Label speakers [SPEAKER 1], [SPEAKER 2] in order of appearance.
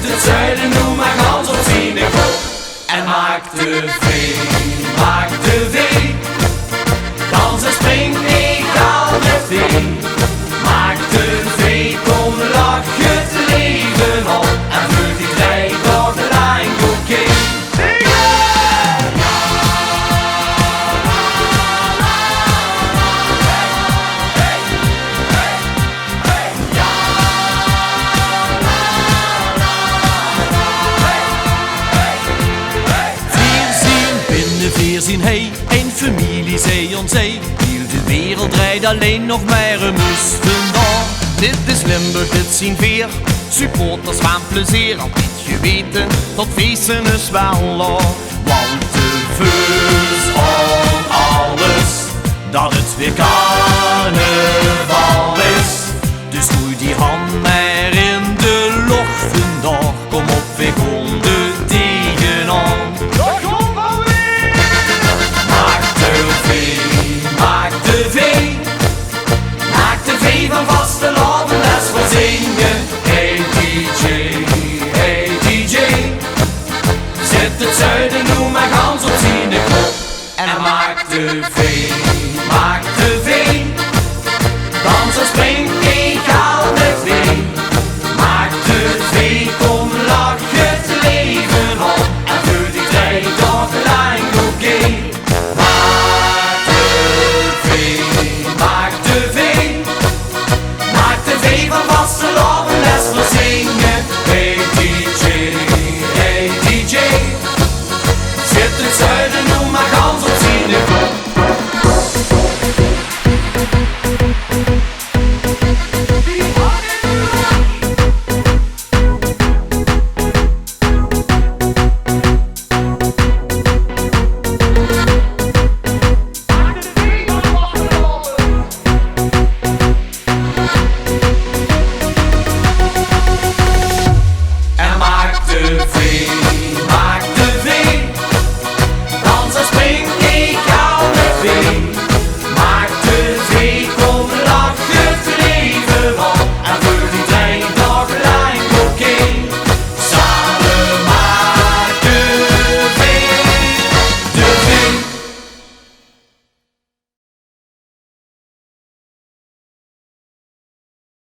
[SPEAKER 1] Zet het zuiden nu maar gans op zijn kop. En maak de vee, dans en spring egal met vee. Maak de vee, kom lach het leven op. En vul die 3 dagen lang oké.
[SPEAKER 2] Vier zien hij, een familie zee on zee. Heel de wereld rijdt alleen nog maar een moesten door. Dit is Limburg, dit zien veer. Supporters van plezier, al beetje weten, tot feesten is wel lol. Want de veus om alles, dat het weer carnaval is. Dus doe die hand maar in de lucht vandaag. Kom op, weer kom de tegenaan.
[SPEAKER 1] Maak de vee van vaste laden, les voor zingen. Hey DJ, zet het zuiden nu maar gans op zijn kop. En maak de vee.